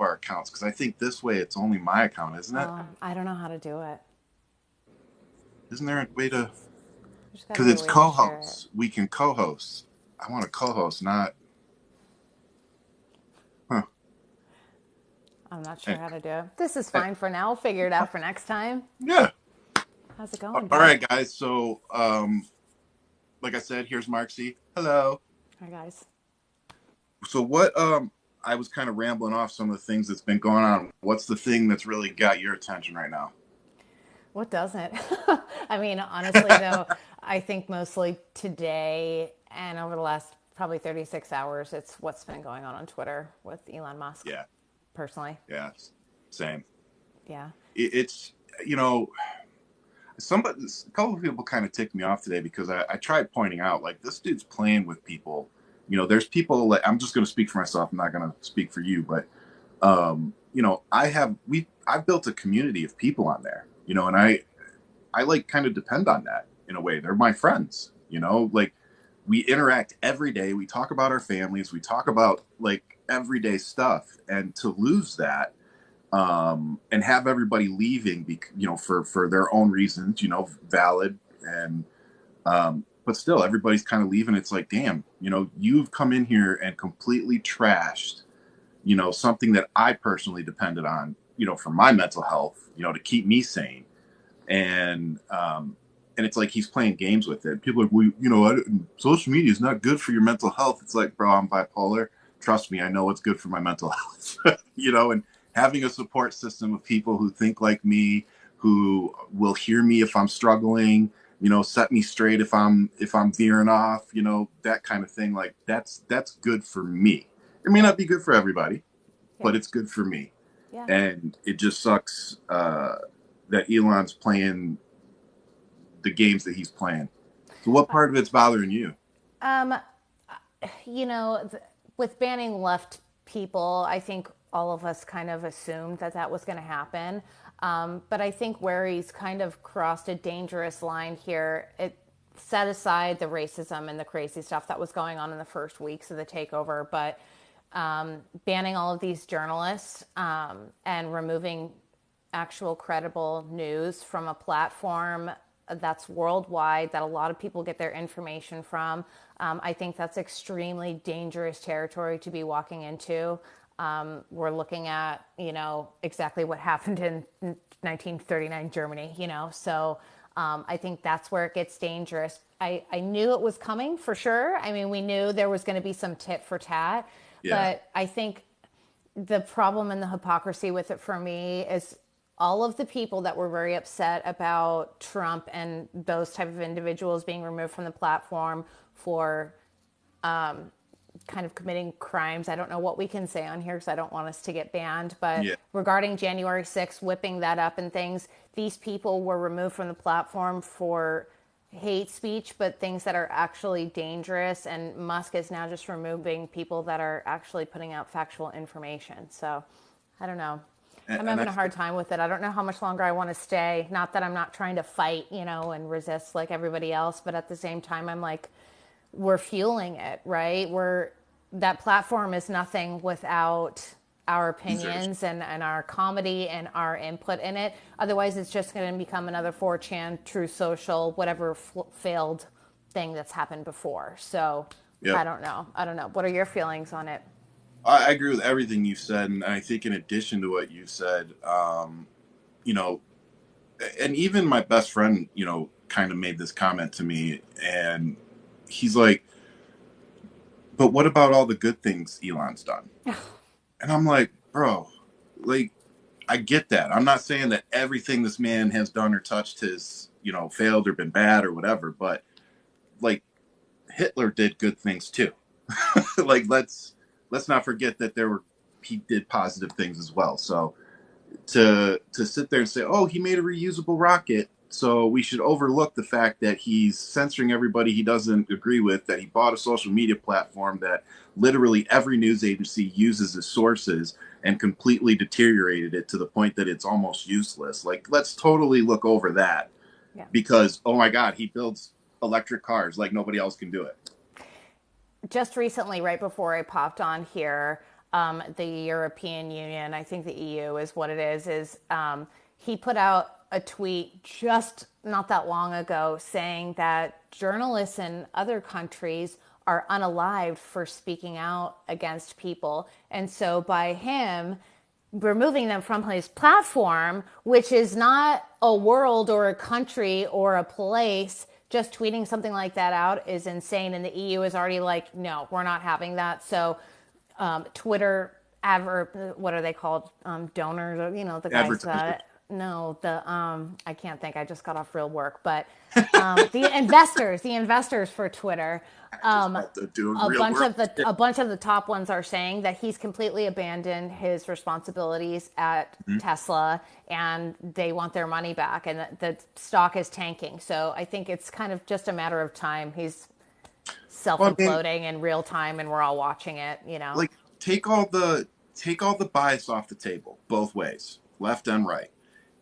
our accounts, because I think this way it's only my account, isn't it? I don't know how to do it. Isn't there a way to? There's got to Because be a it's way to share it. co-hosts. We can co-host. I want to co-host, not. Huh. I'm not sure Eh, how to do it. This is eh, fine for now. We'll figure it out for next time. Yeah. How's it going, All dude? right, guys. So, like I said, here's Marksy. Hello. Hi, guys. So, what? I was kind of rambling off some of the things that's been going on. What's the thing that's really got your attention right now? What doesn't? I mean, honestly, though, I think mostly today and over the last probably 36 hours, it's what's been going on Twitter with Elon Musk, Yeah. personally. Yeah. Same. Yeah. It's you know somebody a couple of people kind of ticked me off today because I tried pointing out like this dude's playing with people. There's people like I'm just going to speak for myself. I'm not going to speak for you, but I've built a community of people on there. And I like kind of depend on that in a way. They're my friends. Like we interact every day. We talk about our families. We talk about like everyday stuff, and to lose that and have everybody leaving, for their own reasons, valid and but still everybody's kind of leaving. It's like, damn, you've come in here and completely trashed, something that I personally depended on, for my mental health, to keep me sane. And it's like he's playing games with it. People are, well, social media is not good for your mental health. It's like, bro, I'm bipolar. Trust me, I know what's good for my mental health. And having a support system of people who think like me, who will hear me if I'm struggling, set me straight if I'm veering off, that kind of thing. Like that's good for me. It may Yeah. not be good for everybody, Yeah. but it's good for me. Yeah. And it just sucks that Elon's playing the games that he's playing. So what part of it's bothering you? Um, you know, with banning left people, I think all of us kind of assumed that that was going to happen. But I think where he's kind of crossed a dangerous line here, it set aside the racism and the crazy stuff that was going on in the first weeks of the takeover, but banning all of these journalists and removing actual credible news from a platform that's worldwide, that a lot of people get their information from. I think that's extremely dangerous territory to be walking into. We're looking at, exactly what happened in 1939 Germany, so I think that's where it gets dangerous. I knew it was coming for sure. I mean, we knew there was going to be some tit for tat, Yeah. but I think the problem and the hypocrisy with it for me is all of the people that were very upset about Trump and those type of individuals being removed from the platform for kind of committing crimes. I don't know what we can say on here because I don't want us to get banned, but Yeah. regarding January 6th, whipping that up and things, these people were removed from the platform for hate speech, but things that are actually dangerous. And Musk is now just removing people that are actually putting out factual information. So I don't know. I'm And having I a hard time with it. I don't know how much longer I want to stay. Not that I'm not trying to fight, and resist like everybody else, but at the same time, I'm like, we're fueling it, right? That platform is nothing without our users. opinions and our comedy and our input in it. Otherwise, it's just going to become another 4chan, True Social, whatever failed thing that's happened before. So I Yep. don't know. I don't know. What are your feelings on it? I agree with everything you said, and I think in addition to what you said, you know, and even my best friend, kind of made this comment to me, and he's like, "But what about all the good things Elon's done?" And I'm like, "Bro, like, I get that. I'm not saying that everything this man has done or touched has, failed or been bad or whatever, but like Hitler did good things too. Like let's not forget that he did positive things as well. So to sit there and say, oh, he made a reusable rocket, so we should overlook the fact that he's censoring everybody he doesn't agree with, that he bought a social media platform that literally every news agency uses as sources and completely deteriorated it to the point that it's almost useless. Like, let's totally look over that Yeah. because, oh my God, he builds electric cars like nobody else can do it. Just recently, right before I popped on here, the European Union, I think the EU is what it is he put out a tweet just not that long ago saying that journalists in other countries are unalived for speaking out against people. And so by him removing them from his platform, which is not a world or a country or a place, just tweeting something like that out is insane. And the EU is already like, no, we're not having that. So Twitter, what are they called? Donors, or, the guys Advertisers. that, no, I can't think. I just got off real work, but the investors for Twitter, I just got to do a real bunch work. of the top ones are saying that he's completely abandoned his responsibilities at Mhm. Tesla, and they want their money back, and the stock is tanking. So I think it's kind of just a matter of time. He's Well, I mean, self-imploding in real time, and we're all watching it. like take all the bias off the table, both ways, left and right.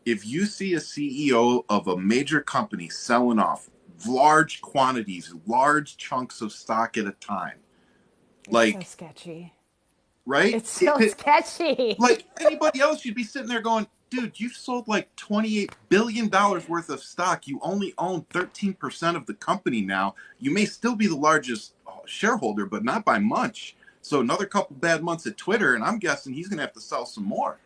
If you see a CEO of a major company selling off large quantities, large chunks of stock at a time, It's so like, sketchy. right? It's so sketchy. Like anybody else, you'd be sitting there going, dude, you've sold like $28 billion worth of stock. You only own 13% of the company now. You may still be the largest shareholder, but not by much. So another couple bad months at Twitter, and I'm guessing he's going to have to sell some more.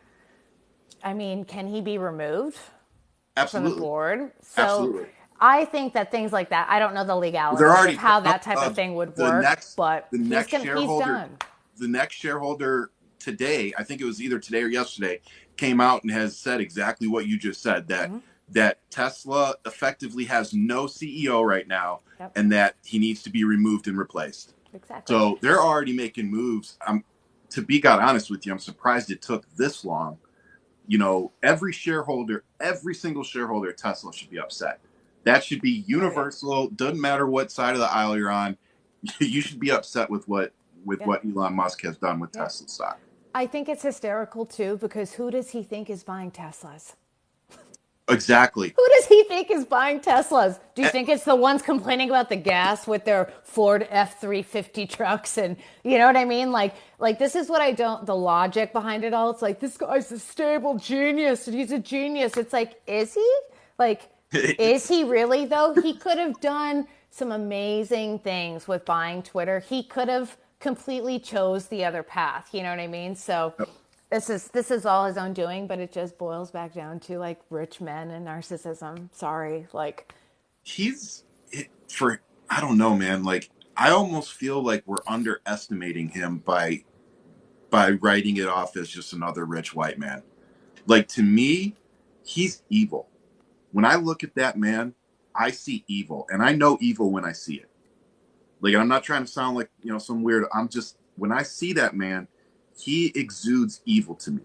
I mean, can he be removed from the Absolutely. board? So Absolutely. I think that things like that, I don't know the They're legalities of already how that type of thing would the work, next but the he's next gonna he's shareholder done. the next shareholder today, I think it was either today or yesterday, came out and has said exactly what you just said, that Tesla effectively has no CEO right now, Yep, and that he needs to be removed and replaced. exactly. So they're already making moves. To be God honest with you, I'm surprised it took this long. Every single shareholder at Tesla should be upset. That should be Oh yeah, universal. Doesn't matter what side of the aisle you're on. You should be upset with what yeah, Elon Musk has done with yeah. Tesla stock. I think it's hysterical too because who does he think is buying Teslas? Exactly. Who does he think is buying Teslas? Do you And think it's the ones complaining about the gas with their Ford F-350 trucks? And you know what I mean? Like this is what I don't, the logic behind it all. It's like, this guy's a stable genius and he's a genius. It's like, is he? Like, is he really though? He could have done some amazing things with buying Twitter. He could have completely chose the other path. You know what I mean? So this is all his own doing, but it just boils back down to like rich men and narcissism. Sorry, like he's for I don't know, man. Like I almost feel like we're underestimating him by writing it off as just another rich white man. Like to me, he's evil. When I look at that man, I see evil, and I know evil when I see it. Like I'm not trying to sound like some weird. I'm just when I see that man, he exudes evil to me.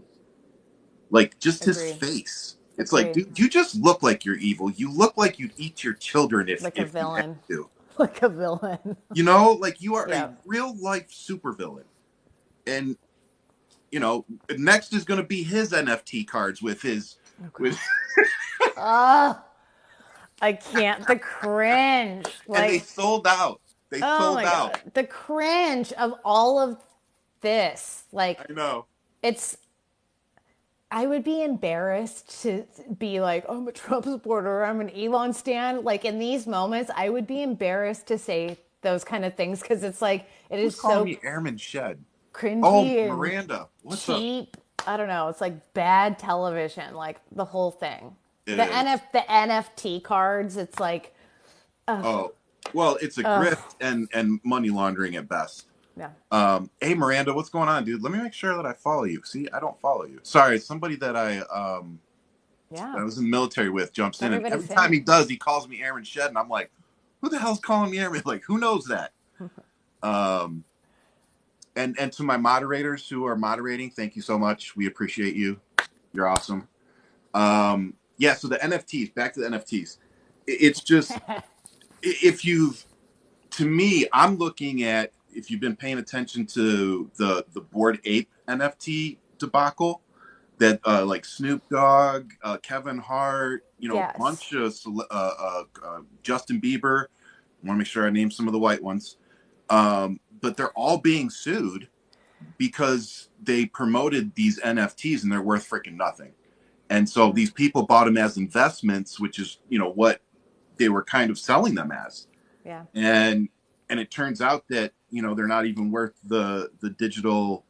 Like just his agree, face. It's like, agree, dude, you just look like you're evil. You look like you'd eat your children if like a if you had villain, to. like a villain. Like you are a Yeah. real life supervillain. And next is going to be his NFT cards with his Oh with God. Oh, I can't. The cringe. and they Like, sold out. They oh sold my out. God. The cringe of all of this. Like, I know. it's I would be embarrassed to be like, oh, I'm a Trump supporter, I'm an Elon stan. Like in these moments, I would be embarrassed to say those kind of things because it's like it Who's is calling so me Airman Shed? Oh, cringy and Miranda. What's up? cheap. I don't know. It's like bad television, like the whole thing. It The is. NFT cards, it's like, Oh, well, it's a grift and money laundering at best. yeah, Hey Miranda, what's going on, dude? Let me make sure that I follow you. See, I don't follow you. Sorry, somebody that yeah. I was in the military with jumps in, and Everybody's every time saying. he does, he calls me Airman Shed, and I'm like, who the hell's calling me Airman? Like, who knows that? Um, and to my moderators who are moderating, thank you so much. We appreciate you. You're awesome. Yeah. So the NFTs. Back to the NFTs. It's just if you've to me, I'm looking at if you've been paying attention to the Bored Ape NFT debacle that like Snoop Dogg, Kevin Hart, Yes. bunch of Justin Bieber. I want to make sure I name some of the white ones, but they're all being sued because they promoted these NFTs and they're worth freaking nothing. And so these people bought them as investments, which is, what they were kind of selling them as. Yeah. And it turns out that, they're not even worth the digital,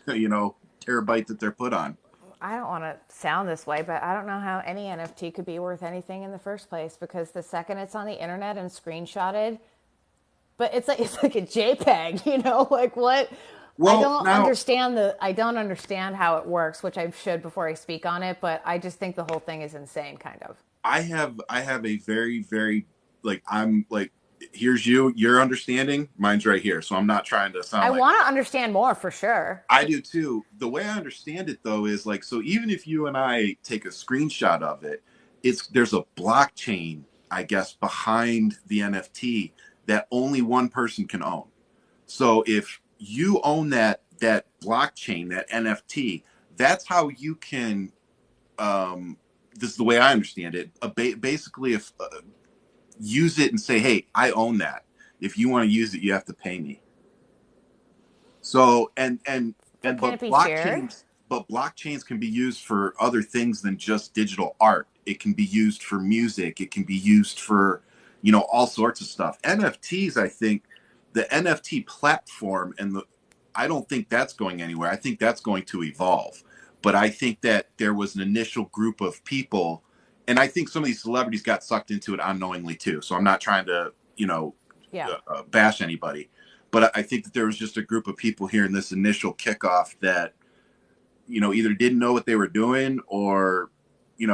terabyte that they're put on. I don't want to sound this way, but I don't know how any NFT could be worth anything in the first place, because the second it's on the internet and screenshotted, but it's like a JPEG, like what? Well, now I don't understand how it works, which I should before I speak on it, but I just think the whole thing is insane, kind of. I have a very, very, I'm like, here's your understanding, mine's right here. So I'm not trying to sound I like want to understand more for sure. I do too. The way I understand it though is like, so even if you and I take a screenshot of it, there's a blockchain, I guess, behind the NFT that only one person can own. So if you own that blockchain, that NFT, that's how you can. This is the way I understand it. Basically, if use it and say, "Hey, I own that. If you want to use it, you have to pay me." So So can it be shared? but blockchains can be used for other things than just digital art. It can be used for music. It can be used for, all sorts of stuff. NFTs, I think, the NFT platform I don't think that's going anywhere. I think that's going to evolve. But I think that there was an initial group of people, and I think some of these celebrities got sucked into it unknowingly too. So I'm not trying to, Yeah. bash anybody, but I think that there was just a group of people here in this initial kickoff that, either didn't know what they were doing or,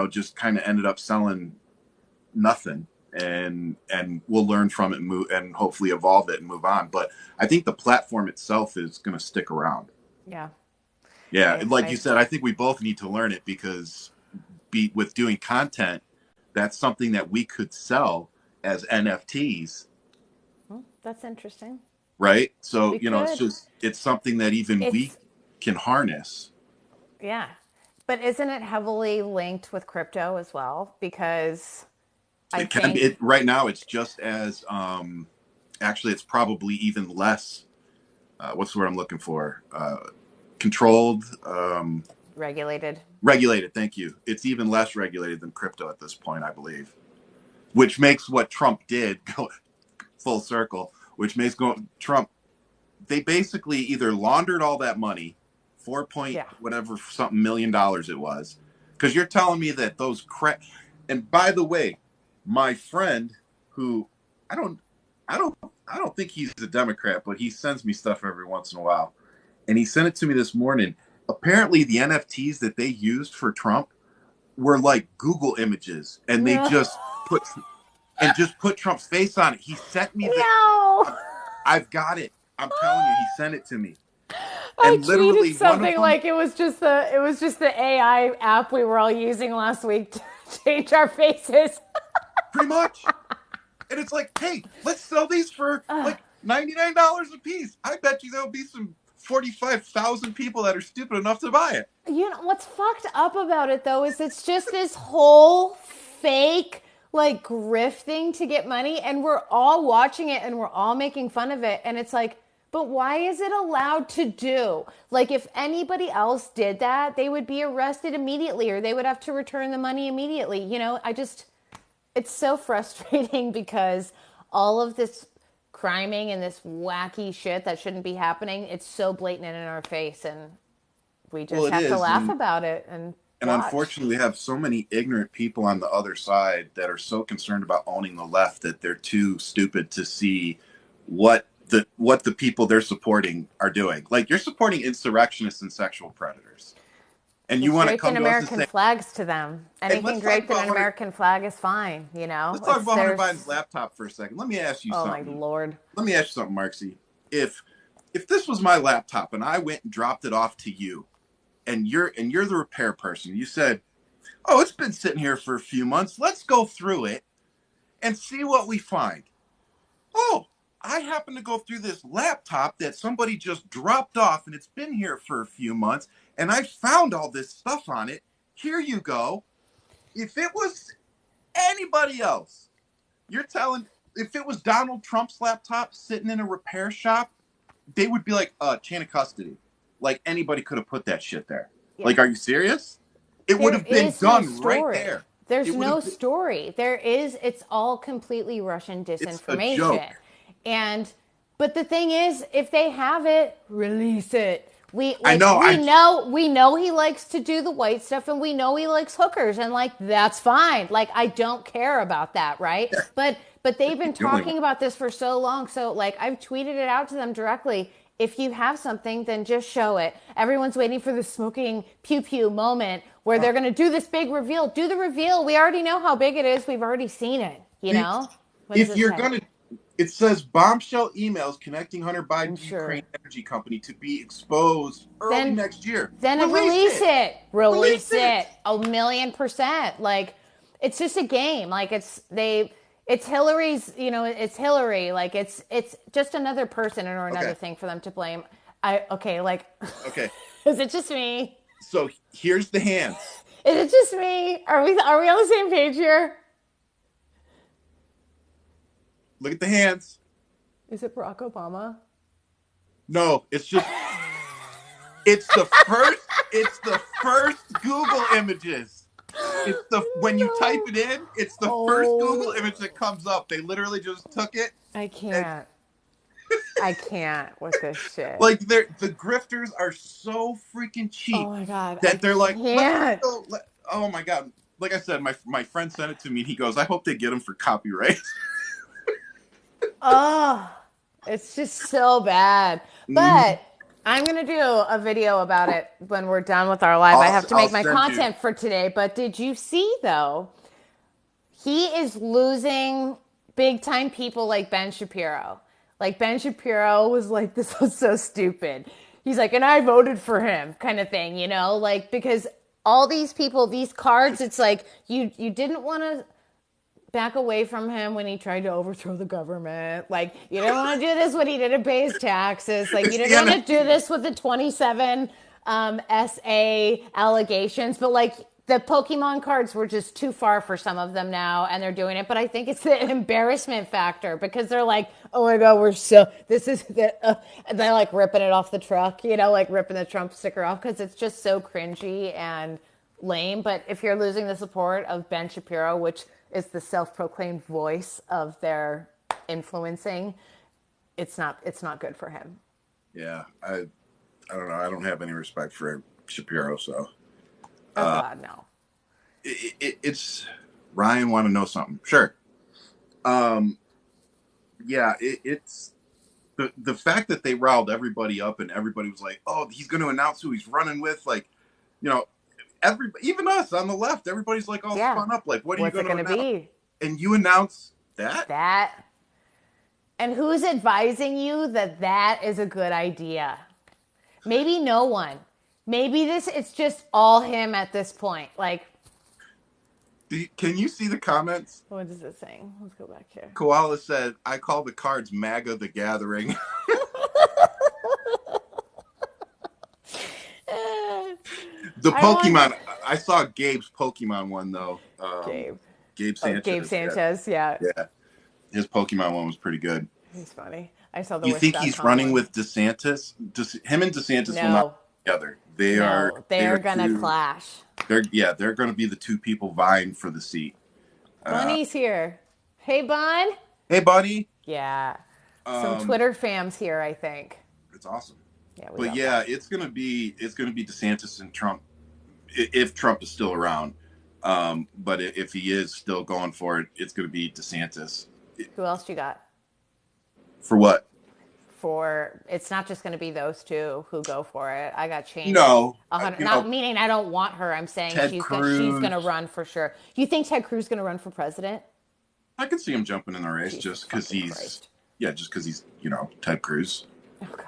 just kind of ended up selling nothing. And we'll learn from it and move and hopefully evolve it and move on. But I think the platform itself is going to stick around. Yeah. Yeah, I, like you I said, I think we both need to learn it because with doing content, that's something that we could sell as NFTs, well, that's interesting. right? So, We could. it's something that even we It's can harness. Yeah. But isn't it heavily linked with crypto as well? Because I It can be think right now. It's just as actually, it's probably even less. What's the word I'm looking for? Controlled, regulated. regulated. Thank you. It's even less regulated than crypto at this point, I believe. Which makes what Trump did go full circle. Which makes Trump. They basically either laundered all that money, 4 point Yeah. whatever something $1 million it was, because you're telling me that those crap. And by the way, my friend who I don't I don't I don't think he's a Democrat, but he sends me stuff every once in a while. And he sent it to me this morning. Apparently the NFTs that they used for Trump were like Google images and they No. just put Trump's face on it. He sent me No. I've got it. I'm telling you, he sent it to me. I And tweeted literally one of something them, like it was just the AI app we were all using last week to change our faces. pretty much. And it's like, hey, let's sell these for like $99 a piece. I bet you there'll be some 45,000 people that are stupid enough to buy it. You know what's fucked up about it though is it's just this whole fake like grifting to get money, and we're all watching it and we're all making fun of it, and it's like, but why is it allowed to do? Like if anybody else did that, they would be arrested immediately or they would have to return the money immediately. It's so frustrating because all of this criming and this wacky shit that shouldn't be happening, it's so blatant and in our face, and we Well, just it have to is. laugh And about it and and watch. unfortunately, we have so many ignorant people on the other side that are so concerned about owning the left that they're too stupid to see what the people they're supporting are doing. Like you're supporting insurrectionists and sexual predators, and you Just want to draped in come to us and American say, flags to them. "Hey, Anything draped in an American flag is fine, let's talk It's about Hunter Biden's there's laptop for a second. Let me ask you oh my something. lord. Let me ask you something, Marcy. If this was my laptop and I went and dropped it off to you, and you're the repair person, you said, "Oh, it's been sitting here for a few months. Let's go through it and see what we find." Oh, I happen to go through this laptop that somebody just dropped off and it's been here for a few months and I found all this stuff on it. Here you go. If it was anybody else, you're telling if it was Donald Trump's laptop sitting in a repair shop, they would be like, chain of custody. Like anybody could have put that shit there. Yeah. Like, are you serious? It would There have been is no done right story. there. There's It would have no been, story. It's all completely Russian it's a disinformation. joke. And but the thing is, if they have it, release it. We I like know. we know he likes to do the white stuff and we know he likes hookers and like that's fine. Like I don't care about that, right? But they've been The only one. talking about this for so long. So like I've tweeted it out to them directly. If you have something, then just show it. Everyone's waiting for the smoking pew pew moment where they're going to do this big reveal. Do the reveal. We already know how big it is. We've already seen it. You See, know? What does if it you're say? gonna, it says bombshell emails connecting Hunter I'm Biden to Ukraine sure. energy company to be exposed early Then next year. then Release release it. it. Release Release it. it. 1,000,000%. Like it's just a game. Like it's Hillary's, it's Hillary. Like it's just another person or another Okay. thing for them to blame. I okay, like Okay. is it just me? So here's the hands. Is it just me? Are we on the same page here? Look at the hands. Is it Barack Obama? No, it's the first. It's the first Google images. It's the when you type No. it in, it's the first Google Oh, image that comes up. They literally just took it I and can't. I can't with this shit. like the grifters are so freaking Oh cheap my god, I that they're like, let's just can't. go. Oh my god! Like I said, my friend sent it to me. And he goes, I hope they get him for copyright. Oh, it's just so bad. Mhm. But I'm gonna do a video about it when we're done with our live. I I'll have to I'll make my send you. content for today. But did you see though? He is losing big time people like Ben Shapiro. Like Ben Shapiro was like, this was so stupid. He's like, and I voted for him, kind of thing, like because all these people, these cards, it's like you didn't want to back away from him when he tried to overthrow the government. Like you didn't want to do this when he didn't pay his taxes. Like you It's the didn't want to do NFT. this with the 27 SA allegations. But like the Pokemon cards were just too far for some of them now, and they're doing it. But I think it's the embarrassment factor because they're like, oh my god, we're so this is the and they're like ripping it off the truck, like ripping the Trump sticker off because it's just so cringy and lame. But if you're losing the support of Ben Shapiro, which is the self-proclaimed voice of their influencing, it's not good for him. Yeah, I don't know. I don't have any respect for Shapiro, so Oh uh, God, no. it's Ryan. Want to know something? Sure. Um, yeah, it's the fact that they riled everybody up and everybody was like, "Oh, he's going to announce who he's running with." Like, you know, even us on the left, everybody's like all Yeah. spun up. Like, what are you What's it going to going to announce? be? And you announce that? That. And who's advising you that that is a good idea? Maybe no one. Maybe it's just all him at this point. Like, Can you see the comments? what is it saying? Let's go back here. Koala said, "I call the cards MAGA the Gathering." The I want Pokemon. I saw Gabe's Pokemon one though. Gabe. Gabe Oh, Gabe Sanchez. Yeah, Sanchez. Yeah, yeah. His Pokemon one was pretty good. he's funny. I saw the You think he's Wish.com running one. with DeSantis? Him and DeSantis will not No, be together. They are. no, They they're are gonna two. clash. They're going to be the two people vying for the seat. Uh, Bunny's here. Hey, Bun. hey, buddy. Yeah, some Um, Twitter fams here. I think. it's awesome. Yeah, we But love yeah, that. it's gonna be DeSantis and Trump if Trump is still around. But if he is still going for it, it's gonna be DeSantis. Who else you got? For what? For it's not just going to be those two who go for it. I got Cheney. No, Not meaning I don't want her. I'm saying Ted she's gonna Cruz. run for sure. You think Ted Cruz is gonna run for president? I could see him jumping in the race Jesus just because fucking Christ! he's Ted Cruz. Oh God!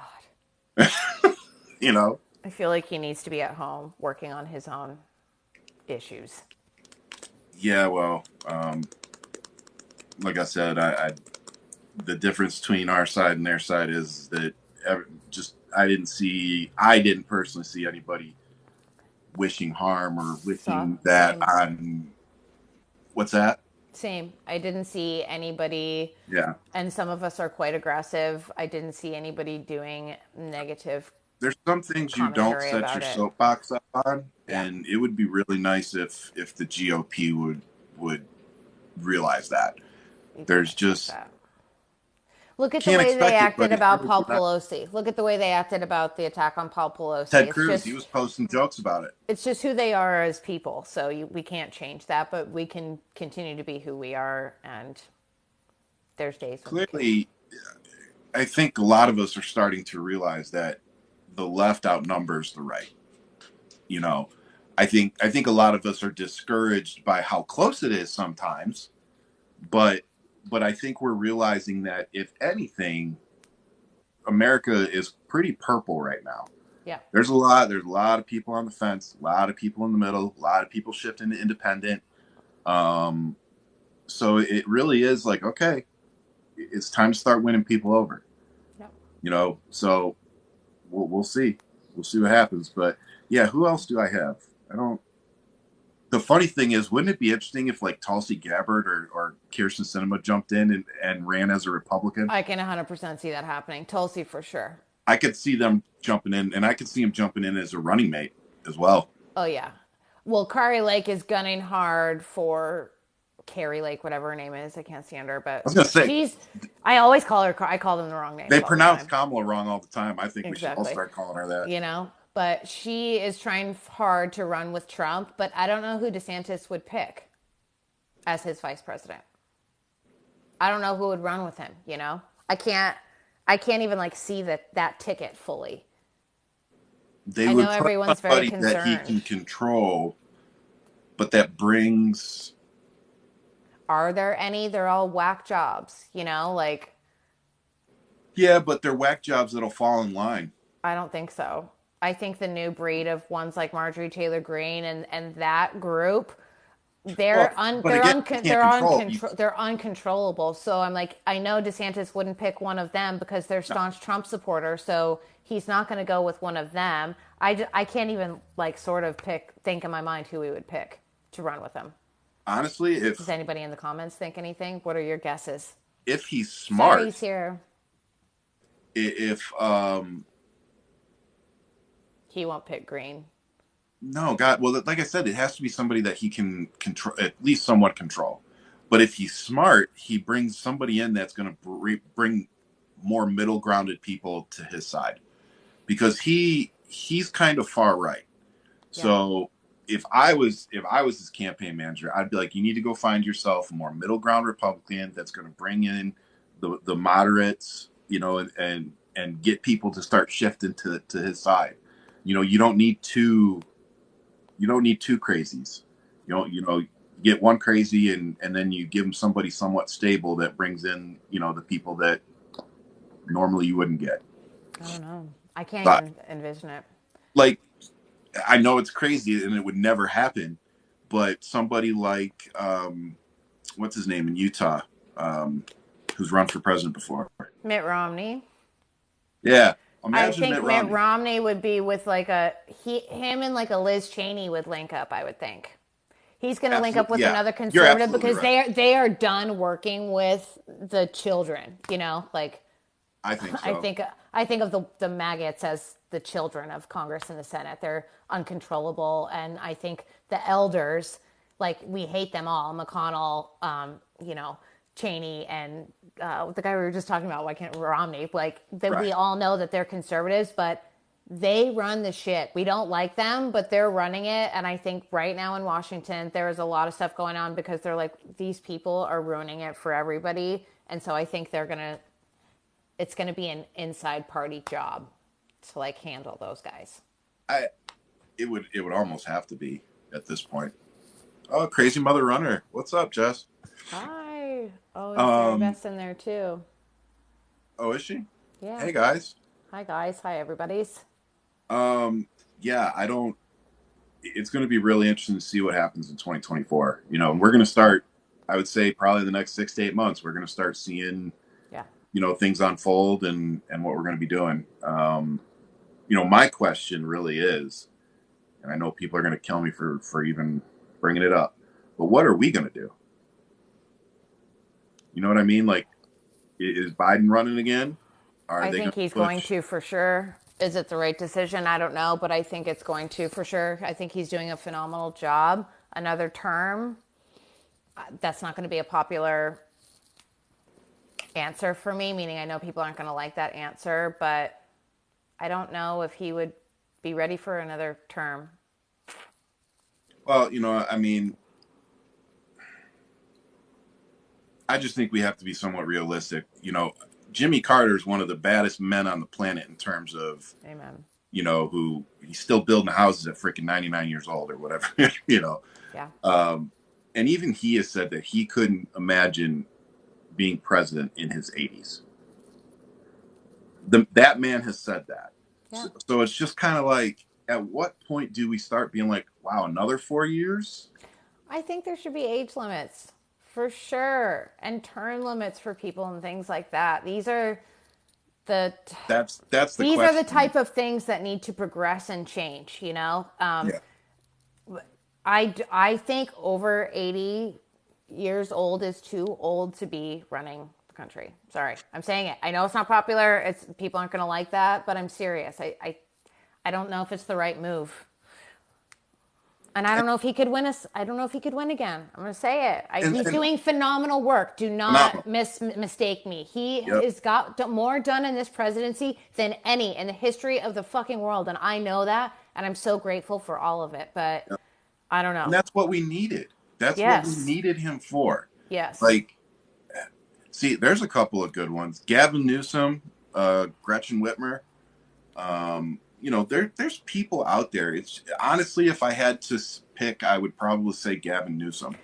You know. I feel like he needs to be at home working on his own issues. Yeah. Well, like I said, I the difference between our side and their side is that just I didn't personally see anybody wishing harm or wishing that Same. on what's that? Same. I didn't see anybody, Yeah. and some of us are quite aggressive. I didn't see anybody doing negative There's some things you don't commentary set about your it. soapbox up on, Yeah, and it would be really nice if the GOP would realize that. you can't There's expect just that. Look at the can't way they expect it, acted but if about you're Paul not, Pelosi. Look at the way they acted about the attack on Paul Pelosi. Ted Cruz, he was posting jokes about it. It's just who they are as people. So we can't change that, but we can continue to be who we are. And there's days when we can't. Clearly, I think a lot of us are starting to realize that the left outnumbers the right. You know, I think a lot of us are discouraged by how close it is sometimes, but I think we're realizing that if anything, America is pretty purple right now. Yeah. There's a lot of people on the fence, a lot of people in the middle, a lot of people shifting to independent. Um, so it really is like, okay, it's time to start winning people over. Yeah. So we'll see. We'll see what happens. But yeah, who else do I have? I don't. The funny thing is, wouldn't it be interesting if like Tulsi Gabbard or Kirsten Sinema jumped in and ran as a Republican? I can 100% see that happening. Tulsi for sure. I could see them jumping in, and I could see him jumping in as a running mate as well. Oh, yeah. Well, Kari Lake is gunning hard for Carrie Lake, whatever her name is. I can't stand her, I but was gonna say I always call her, I call them the wrong they names all the pronounce time. Kamala wrong all the time. I think we should all Exactly. start calling her that. You know? But she is trying hard to run with Trump, but I don't know who DeSantis would pick as his vice president. I don't know who would run with him, you know? I can't even like see that ticket fully. They I know would put everyone's very somebody that he concerned. can control, but that brings. Are there any? They're all whack jobs, you know? Like, Yeah, but they're whack jobs that'll fall in line. I don't think so. I think the new breed of ones like Marjorie Taylor Greene and that group, Well, but again, you can't control. they're uncontrollable. So I'm like, I know DeSantis wouldn't pick one of them because they're No, staunch Trump supporters. So he's not going to go with one of them. I can't even like sort of think in my mind who he would pick to run with him. honestly, Does anybody in the comments think anything? What are your guesses? if he's Sorry, he's smart, here. if He won't pick Green. no, God, well, like I said, it has to be somebody that he can control, at least somewhat control. But if he's smart, he brings somebody in that's going to bring more middle grounded people to his side because he's kind of far right. Yeah. So if I was his campaign manager, I'd be like, you need to go find yourself a more middle ground Republican that's going to bring in the moderates, and get people to start shifting to his side. You don't need two crazies. Get one crazy and then you give them somebody somewhat stable that brings in the people that normally you wouldn't get. I don't know. I can't But even envision it. like I know it's crazy and it would never happen, but somebody like what's his name in Utah, um, who's run for president before. Mitt Romney. Yeah, I imagine think Mitt Mitt Romney. Romney would be with like him and like a Liz Cheney would link up. I would think he's going to link up Absolutely, with yeah, another you're conservative absolutely because right. they are done working with the children. You know, like I think I so. think I think of the maggots as the children of Congress and the Senate. They're uncontrollable, and I think the elders, like we hate them all. McConnell, Cheney, and the guy we were just talking about, why can't Romney? Like that, we Right. all know that they're conservatives, but they run the shit. We don't like them, but they're running it. And I think right now in Washington, there is a lot of stuff going on because they're like, these people are ruining it for everybody. And so I think it's going to be an inside party job to like handle those guys. I it would almost have to be at this point. Oh, crazy mother runner. What's up, Jess? Hi. Oh, and Sarah Um. Beth's in there too. Oh, is she? Yeah. Hey guys. Hi, guys. Hi, everybody's. Um. Yeah, I don't. It's going to be really interesting to see what happens in 2024. And we're going to start. I would say probably the next 6 to 8 months, we're going to start seeing Yeah. things unfold and what we're going to be doing. My question really is, and I know people are going to kill me for even bringing it up, but what are we going to do? You know what I mean? Like, is Biden running again? Are I they going think to he's going push? to for sure. Is it the right decision? I don't know, but I think it's going to for sure. I think he's doing a phenomenal job. Another term, that's not going to be a popular answer for me, meaning I know people aren't going to like that answer, but I don't know if he would be ready for another term. Well, I mean, I just think we have to be somewhat realistic. Jimmy Carter is one of the baddest men on the planet in terms of, Amen. who he's still building houses at freaking 99 years old or whatever, you know. Yeah. And even he has said that he couldn't imagine being president in his 80s. That man has said that. Yeah. So it's just kind of like, at what point do we start being like, wow, another 4 years? I think there should be age limits for sure and term limits for people and things like that. The That's the these are the question. type of things that need to progress and change, you know? Yeah. I think over 80 years old is too old to be running the country. Sorry, I'm saying it. I know it's not popular. It's people aren't going to like that, but I'm serious. I don't know if it's the right move. And I don't know if he could win us. I don't know if he could win again. I'm going to say it. He's And doing phenomenal work. Do phenomenal. not mistake me. He Yep. has got more done in this presidency than any in the history of the fucking world. And I know that. And I'm so grateful for all of it. But Yep. I don't And know. that's what we needed. That's what we Yes. needed him for. Yes. Like, see, there's a couple of good ones. Gavin Newsom, Gretchen Whitmer. There's people out there. It's honestly, if I had to pick, I would probably say Gavin Newsom.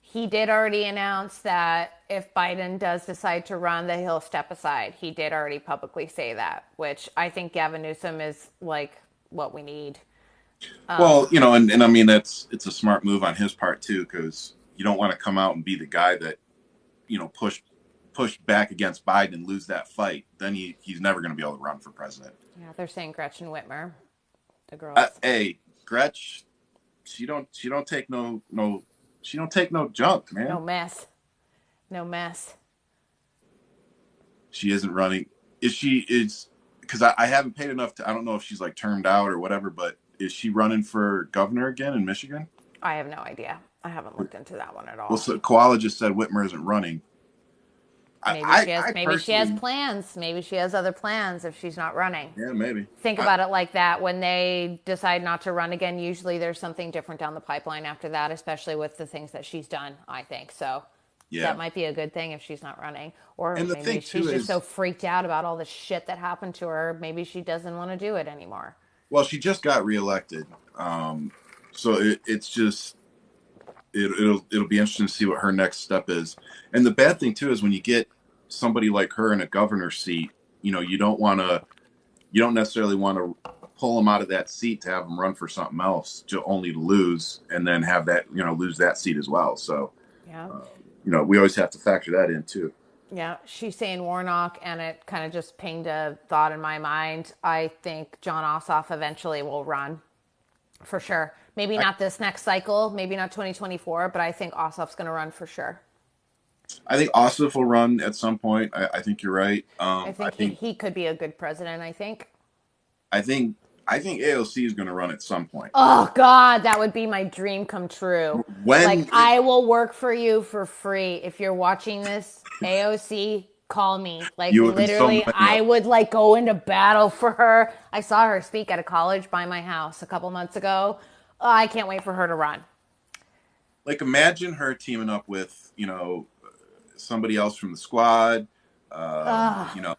He did already announce that if Biden does decide to run, that he'll step aside. He did already publicly say that, which I think Gavin Newsom is like what we need. Well, and I mean it's a smart move on his part too, because you don't want to come out and be the guy that pushed back against Biden and lose that fight. Then he's never going to be able to run for president. Yeah, they're saying Gretchen Whitmer, the girls. Hey, Gretch, she don't take no she don't take no junk, No man. mess. No mess. She isn't running. Is because I haven't paid enough to. I don't know if she's like termed out or whatever, but is she running for governor again in Michigan? I have no idea. I haven't looked into that one at Well, all. so Koala just said Whitmer isn't running. I I, I Maybe she has personally, plans. Maybe she has other plans if she's not running. yeah, maybe. Think about it like that. When they decide not to run again, usually there's something different down the pipeline after that, especially with the things that she's done, I think. So that Yeah, might be a good thing if she's not running. Or and the maybe thing too she's just so is, freaked out about all the shit that happened to her. Maybe she doesn't want to do it anymore. well, she just got reelected, so it's just it'll be interesting to see what her next step is. And the bad thing too is when you get somebody like her in a governor's seat, you don't necessarily want to pull them out of that seat to have them run for something else, only to lose, and then have that lose that seat as well. So Yeah. we always have to factor that in too. Yeah, she's saying Warnock, and it kind of just pinged a thought in my mind. I think John Ossoff eventually will run for sure. Maybe I, not this next cycle, maybe not 2024, but I think Ossoff's going to run for sure. I think Ossoff will run at some point. I think you're right. I I think think he could be a good president, I think. I think I think AOC is going to run at some point. Oh, God, that would be my dream come true. Like, When I will work for you for free. If you're watching this, AOC, call me. Like, you and so literally, many I of would, like, go into battle for her. I saw her speak at a college by my house a couple months ago. Oh, I can't wait for her to run. like imagine her teaming up with somebody else from the squad, you know,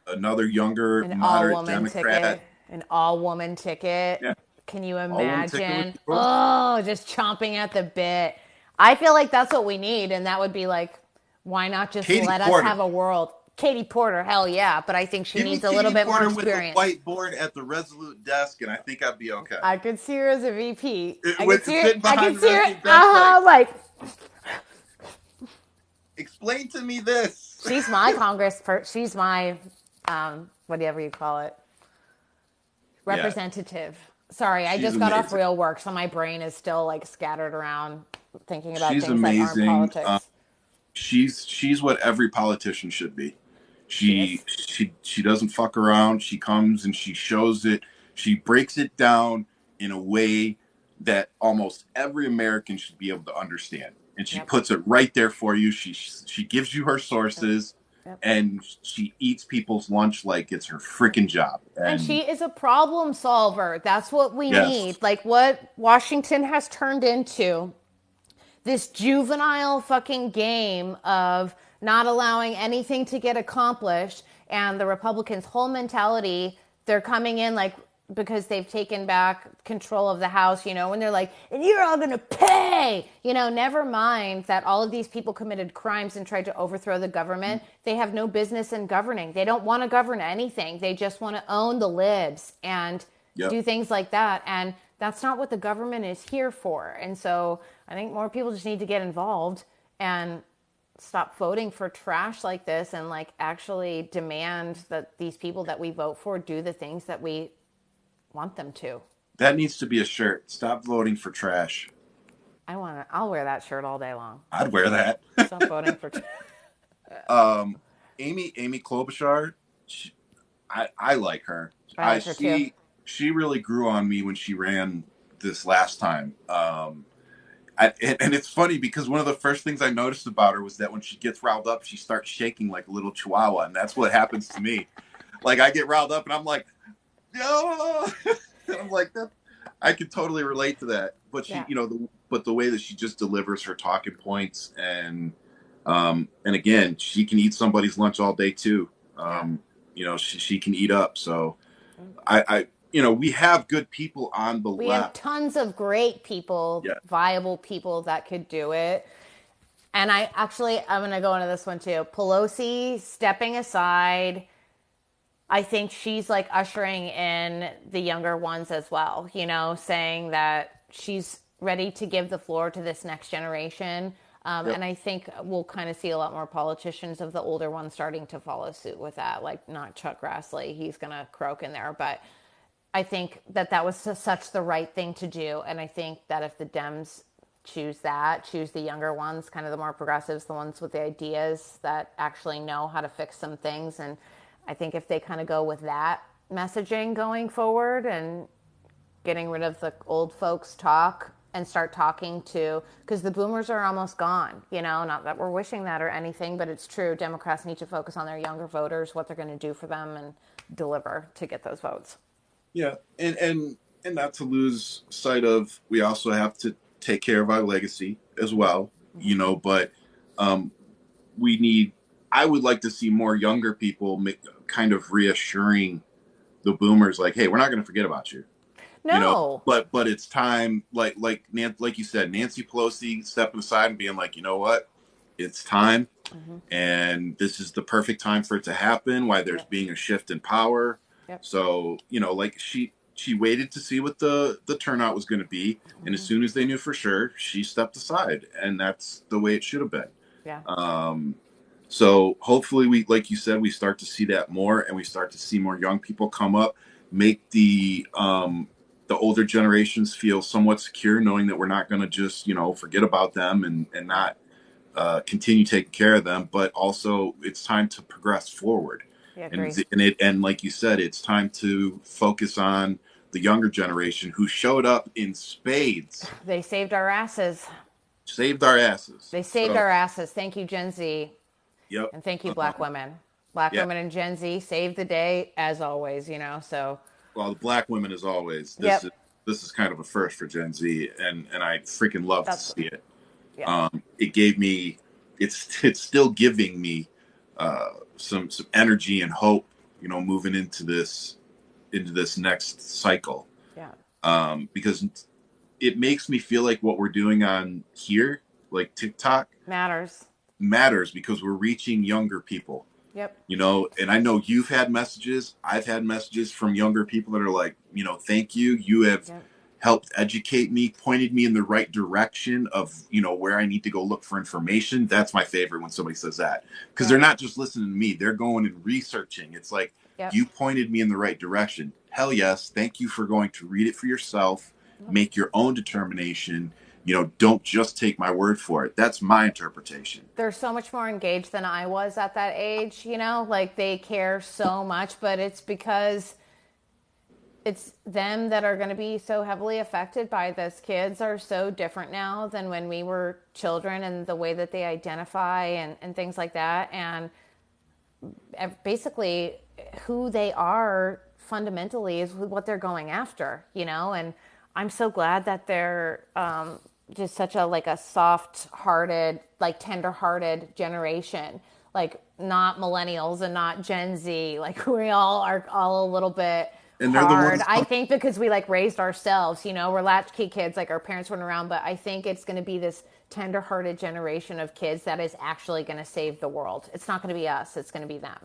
another younger An all moderate woman Democrat. ticket. An all woman ticket. Yeah, Can you all woman ticket would imagine? be cool. Oh, just chomping at the bit. I feel like that's what we need. And that would be like, why not just Katie let us Porter. have a world? Katie Porter, hell yeah. But I think she Give me needs a little Katie bit more Porter with the experience. whiteboard at the Resolute desk, and I think I'd be okay. I could see her as a VP. I could With see her. sitting I behind could the see her. Resolute desk, like, Like explain to me this. she's my she's my whatever you call it, Yeah, representative. Sorry, I she's just got off amazing. real work, so my brain is still like scattered around thinking about She's things that aren't amazing. politics. She's what every politician should be. She is. She doesn't fuck around. She comes and she shows it. She breaks it down in a way that almost every American should be able to understand. And she Yep. puts it right there for you. She gives you her Yep. sources, Yep. and she eats people's lunch like it's her freaking job. And And she is a problem solver. That's what we yes, need. Like what Washington has turned into, this juvenile fucking game of not allowing anything to get accomplished. And the Republicans' whole mentality, they're coming in like, because they've taken back control of the House, you know, and they're like, and you're all gonna pay, you know, never mind that all of these people committed crimes and tried to overthrow the government. They have no business in governing. They don't want to govern anything. They just want to own the libs and yep. do things like that. And that's not what the government is here for. And so I think more people just need to get involved and stop voting for trash like this and like actually demand that these people that we vote for do the things that we want them to. That needs to be a shirt. Stop voting for trash. I'll wear that shirt all day long. I'd wear that. Stop voting for trash. um, Amy Klobuchar, I like her. I like her too. She really grew on me when she ran this last time. And it's funny because one of the first things I noticed about her was that when she gets riled up, she starts shaking like a little chihuahua, and that's what happens to me. Like I get riled up, and I'm like, yo, and I'm like that. I could totally relate to that. But Yeah. but the way that she just delivers her talking points, and again, she can eat somebody's lunch all day too. Yeah. She can eat up. So we have good people on the We have left. tons of great people, Yeah. viable people that could do it. And I'm going to go into this one too. Pelosi stepping aside. I think she's like ushering in the younger ones as well, you know, saying that she's ready to give the floor to this next generation. Yep. And I think we'll kind of see a lot more politicians of the older ones starting to follow suit with that. Like, not Chuck Grassley, he's going to croak in there. But I think that was such the right thing to do. And I think that if the Dems choose the younger ones, kind of the more progressives, the ones with the ideas that actually know how to fix some things. And I think if they kind of go with that messaging going forward and getting rid of the old folks talk and start talking to, because the boomers are almost gone, you know, not that we're wishing that or anything, but it's true. Democrats need to focus on their younger voters, what they're going to do for them, and deliver to get those votes. Yeah, and not to lose sight of, we also have to take care of our legacy as well. Mm-hmm. But um, we need. I would like to see more younger people kind of reassuring the boomers, like, "Hey, we're not going to forget about you." No. But it's time, like you said, Nancy Pelosi stepping aside and being like, you know what, it's time, Mm-hmm. and this is the perfect time for it to happen. Why there's Yep. being a shift in power. Yep. So like she waited to see what the turnout was going to be, and as Mm-hmm. soon as they knew for sure, she stepped aside, and that's the way it should have been. Yeah. So hopefully, we, like you said, we start to see that more, and we start to see more young people come up, make the older generations feel somewhat secure, knowing that we're not going to just forget about them and not continue taking care of them, but also it's time to progress forward. Yeah, And agree. and like you said, it's time to focus on the younger generation who showed up in spades, They saved our asses. saved our asses. They saved So our asses. Thank you, Gen Z. yep, And thank you, Black women. Black yeah. women and Gen Z saved the day as always, you know. So, Well, the black women, as always, yep. this is kind of a first for Gen Z, and I freaking love to That's, see it. yeah. It gave me, it's still giving me some energy and hope, moving into this next cycle, Yeah. because it makes me feel like what we're doing on here, like TikTok, Matters. matters because we're reaching younger people. Yep. And I know you've had messages, I've had messages from younger people that are like, thank you, you have Yep. helped educate me, pointed me in the right direction of where I need to go look for information. That's my favorite when somebody says that, because Yep. they're not just listening to me, they're going and researching. It's like, Yep. you pointed me in the right direction. Hell yes, thank you for going to read it for yourself, Yep. make your own determination, don't just take my word for it. That's my interpretation. They're so much more engaged than I was at that age, like they care so much, but it's because it's them that are going to be so heavily affected by this. Kids are so different now than when we were children, and the way that they identify and things like that. And basically, who they are fundamentally is what they're going after, And I'm so glad that they're just such a like a soft-hearted, like tender-hearted generation, like not millennials and not Gen Z. Like we all are all a little bit And they're the hard. ones. I think because we like raised ourselves, we're latchkey kids, like our parents weren't around, but I think it's going to be this tender-hearted generation of kids that is actually going to save the world. It's not going to be us, it's going to be them.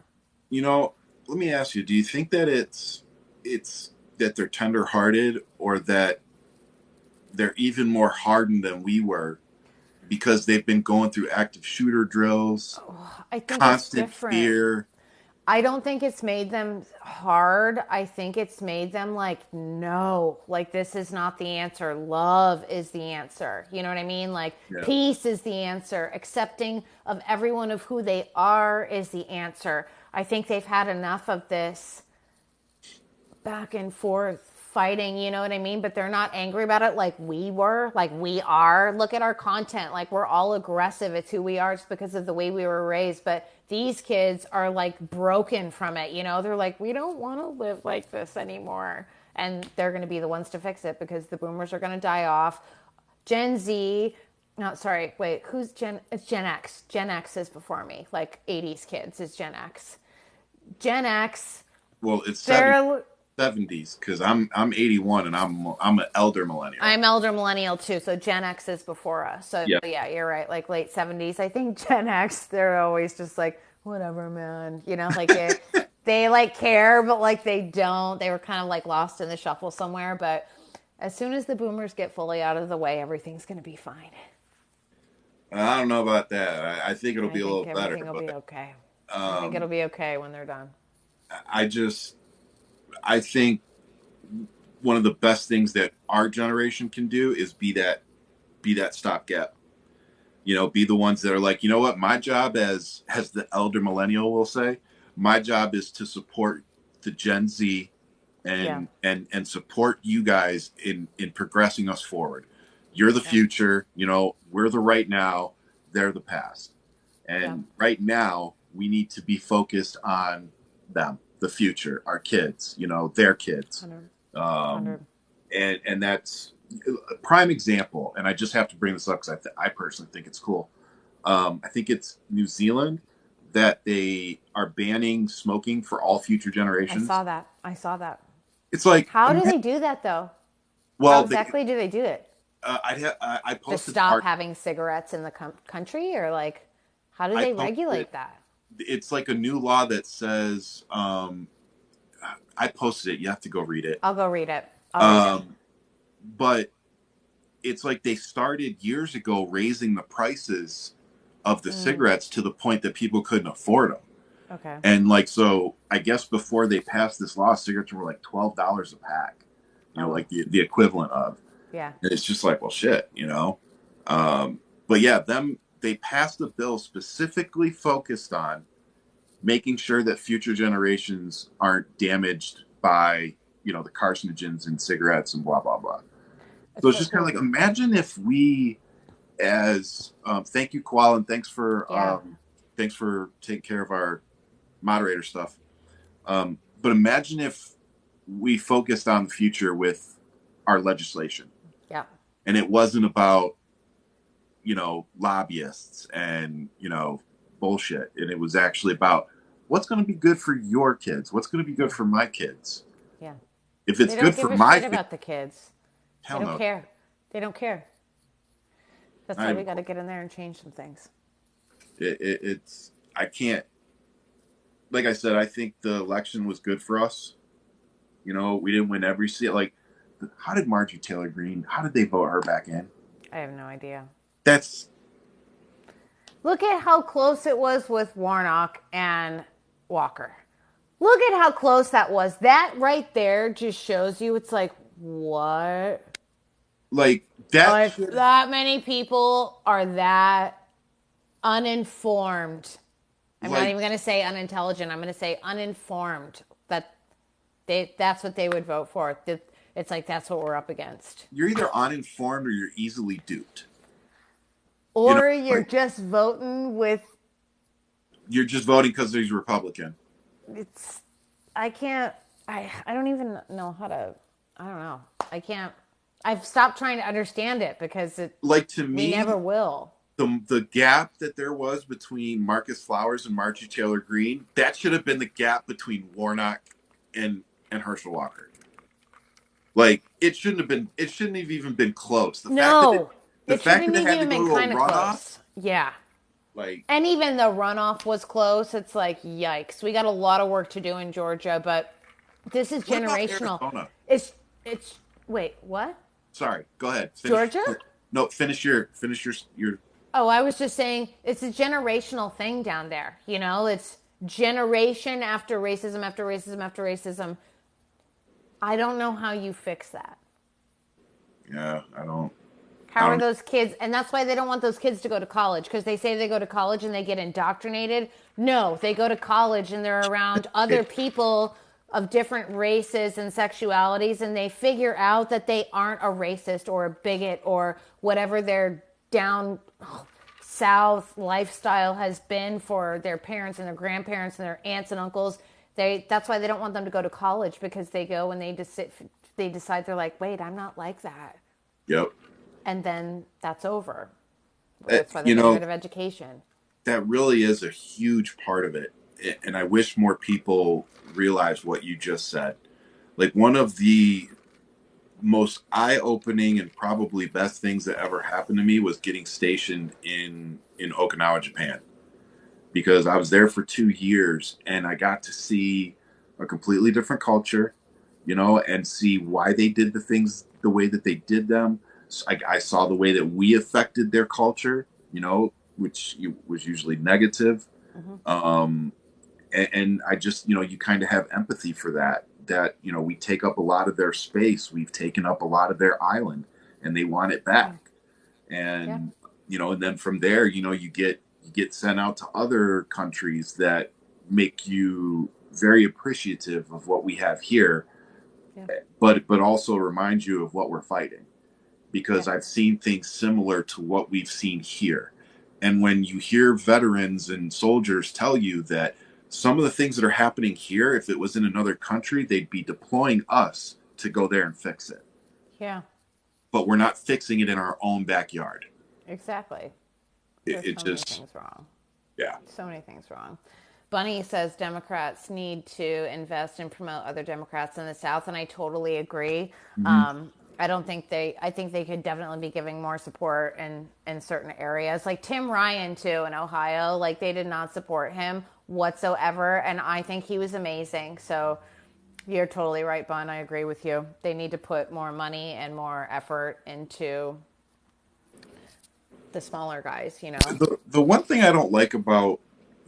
You know, Let me ask you: do you think that it's that they're tender-hearted, or that they're even more hardened than we were because they've been going through active shooter drills, I think it's constant different. fear? I don't think it's made them hard. I think it's made them like, no, like this is not the answer. Love is the answer. You know what I mean? Like Yeah. peace is the answer. Accepting of everyone of who they are is the answer. I think they've had enough of this back and forth fighting, you know what I mean? But they're not angry about it like we were, like we are. Look at our content. Like we're all aggressive. It's who we are. It's because of the way we were raised. But these kids are like broken from it, They're like, we don't want to live like this anymore. And they're going to be the ones to fix it because the boomers are going to die off. Gen Z, no, sorry, wait, who's Gen? It's Gen X. Gen X is before me. Like 80s kids is Gen X. Gen X, Well, it's they're 70s because I'm 81 and I'm an elder millennial. I'm elder millennial too, so Gen X is before us. So Yeah. yeah, you're right. Like late 70s. I think Gen X, they're always just like, whatever, man. Like they like care, but like they don't. They were kind of like lost in the shuffle somewhere. But as soon as the boomers get fully out of the way, everything's gonna be fine. I don't know about that. I think it'll I be a think little better, everything will be but okay. I think um, it'll be okay when they're done. I just I think one of the best things that our generation can do is be that stopgap. Be the ones that are like, what, my job as the elder millennial will say, my job is to support the Gen Z Yeah. and support you guys in progressing us forward. You're the Yeah. future, we're the right now, they're the past. Yeah. And right now we need to be focused on them, the future, our kids, their kids. 100. Um, 100. and that's a prime example. And I just have to bring this up because I personally think it's cool. I think it's New Zealand that they are banning smoking for all future I generations. saw that. I saw that. It's like, How do they do that though? How well, exactly do they do it? I Just posted stop art. having cigarettes in the country, or like how do I they posted. regulate that? It's like a new law that says. I posted it. You have to go read it. I'll go read it. I'll read it. Um, but it's like they started years ago raising the prices of the cigarettes to the point that people couldn't afford them. Okay. And like, so I guess before they passed this law, cigarettes were like $12 a pack, Oh, like the equivalent of. yeah. And it's just like, well, shit. But yeah, they passed a bill specifically focused on making sure that future generations aren't damaged by, the carcinogens in cigarettes and blah, blah, blah. So It's it's so just kind of cool. like, imagine if we, as thank you, Koala, and Yeah. thanks for taking care of our moderator stuff. But imagine if we focused on the future with our legislation, Yeah. and it wasn't about lobbyists and bullshit, and it was actually about what's going to be good for your kids, what's going to be good Yeah. for my kids. Yeah. If They it's don't good for give a my shit family, about the kids. They hell don't no. care. They don't care. That's I, why we got to get in there and change some things. it's I can't. Like I said, I think the election was good for us. We didn't win every seat. Like, how did Marjorie Taylor Greene? How did they vote her back in? I have no idea. That's Look at how close it was with Warnock and Walker. Look at how close that was. That right there just shows you it's like, what? Like that Like should that many people are that uninformed. I'm not like even going to say unintelligent. I'm going to say uninformed that that's what they would vote for. It's like that's what we're up against. you're either uninformed or you're easily duped. You know, Or you're like just voting with you're just voting because he's Republican. it's I can't I don't even know how to I don't know. I can't I've stopped trying to understand it because Like to we me, never will. the gap that there was between Marcus Flowers and Marjorie Taylor Greene, that should have been the gap between Warnock and Herschel Walker. Like it shouldn't have been. It shouldn't have even been close. No. The It fact that shouldn't it have had to even go been to a kind of runoff, close. Yeah. like And even the runoff was close. It's like, yikes. We got a lot of work to do in Georgia, but this is what about generational. Arizona? It's wait, what? Sorry, go ahead. Finish. Georgia? No, finish your. Oh, I was just saying it's a generational thing down there. You know, it's generation after racism after racism after racism. I don't know how you fix that. Yeah, I don't. How I are don't. those kids? And that's why they don't want those kids to go to college because they say they go to college and they get indoctrinated. No, they go to college and they're around other people of different races and sexualities and they figure out that they aren't a racist or a bigot or whatever their down south lifestyle has been for their parents and their grandparents and their aunts and uncles. That's why they don't want them to go to college because they go and they decide they're like, wait, I'm not like that, Yep. and then that's over. That's why they're You getting know rid of education. that really is a huge part of it, and I wish more people realized what you just said. Like one of the most eye-opening and probably best things that ever happened to me was getting stationed in Okinawa, Japan, because I was there for 2 years and I got to see a completely different culture, and see why they did the things the way that they did them. So I saw the way that we affected their culture, which was usually negative. Mm-hmm. Um, and I just, you kind of have empathy for that we take up a lot of their space, we've taken up a lot of their island, and they want it Yeah. back. Yeah. And and then from there, you get sent out to other countries that make you very appreciative of what we have here, Yeah. but also remind you of what we're fighting, because Yeah. I've seen things similar to what we've seen here. And when you hear veterans and soldiers tell you that some of the things that are happening here, if it was in another country, they'd be deploying us to go there and fix it. Yeah. But we're not fixing it in our own backyard. Exactly. It, There's it so many just, things wrong. yeah. So many things wrong. Bunny says Democrats need to invest and promote other Democrats in the South, and I totally agree. Mm-hmm. I don't think I think they could definitely be giving more support in certain areas. Like Tim Ryan, too, in Ohio, like they did not support him whatsoever, and I think he was amazing. So you're totally right, Bun. I agree with you. They need to put more money and more effort into the smaller guys, you know? The one thing I don't like about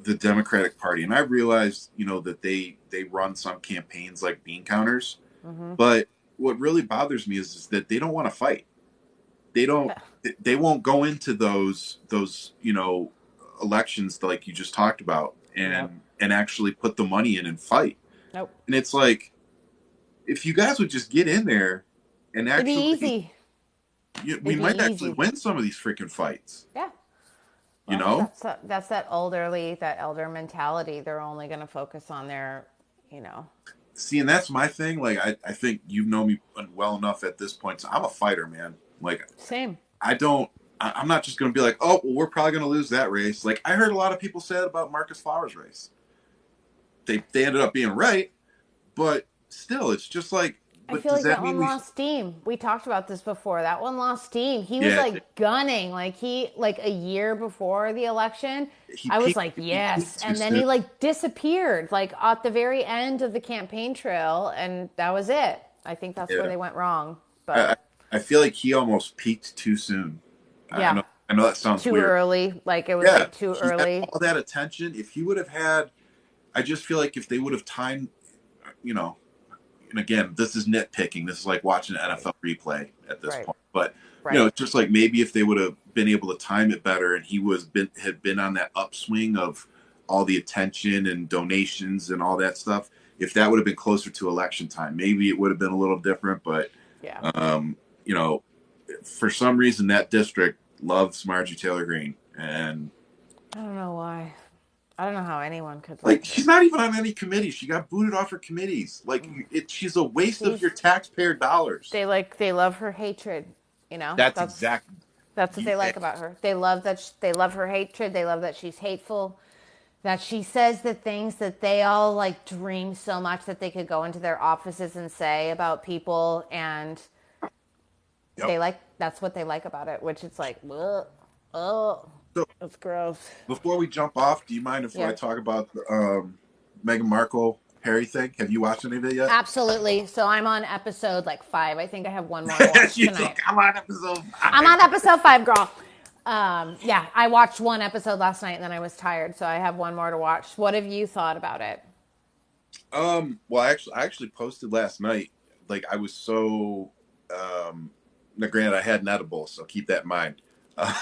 the Democratic Party, and I realize, that they run some campaigns like bean counters, Mm-hmm. but what really bothers me is that they don't want to fight. They don't. They won't go into those elections like you just talked about, Yep. and actually put the money in and fight. Nope. And it's like, if you guys would just get in there and It'd be actually, easy. we It'd be might actually easy. win some of these freaking fights. Yeah. You Well, know? that's that elder mentality. They're only going to focus on their, you know. See, and that's my thing. Like, I think you know me well enough at this point. So I'm a fighter, man. Like, Same. I don't. I'm not just going to be like, oh, well, we're probably going to lose that race. Like I heard a lot of people say that about Marcus Flowers' race. They ended up being right, but still, it's just like, I but feel does like that that mean one we? lost steam. We talked about this before. That one lost steam. He was Yeah, like gunning, like a year before the election. he I was peaked. like, He peaked yes. too And then soon. he like disappeared, like at the very end of the campaign trail. And that was it. I think that's where Yeah, they went wrong. I But I feel like he almost peaked too soon. I yeah, know I know that sounds too weird. early. Like it was Yeah, like too he had early. all that attention. If he would have had, I just feel like if they would have timed, you know, and again, this is nitpicking. This is like watching an Right. NFL replay at this Right. point. But Right. it's just like maybe if they would have been able to time it better, and had been on that upswing of all the attention and donations and all that stuff. If that would have been closer to election time, maybe it would have been a little different. But Yeah. um, you know, for some reason that district loves Marjorie Taylor Greene, and I don't know why. I don't know how anyone could like like she's her. not even on any committee. She got booted off her committees. She's a waste of She's your taxpayer dollars. they love her hatred, That's That's exact. what they like about her. They love they love her hatred. They love that she's hateful. That she says the things that they all like dream so much that they could go into their offices and say about people, and Yep. that's what they like about it, which it's like, ugh, oh, So it's gross. before we jump off, do you mind if I Yeah. talk about the Meghan Markle Harry thing? Have you watched any of it yet? Absolutely. So I'm on episode like 5. I think I have one more to watch She's tonight. like, I'm on episode I'm 5. on episode 5, girl. Yeah, I watched one episode last night and then I was tired, so I have one more to watch. What have you thought about it? Well, I actually posted last night. Like, I was so. Now, granted, I had an edible, so keep that in mind. Uh,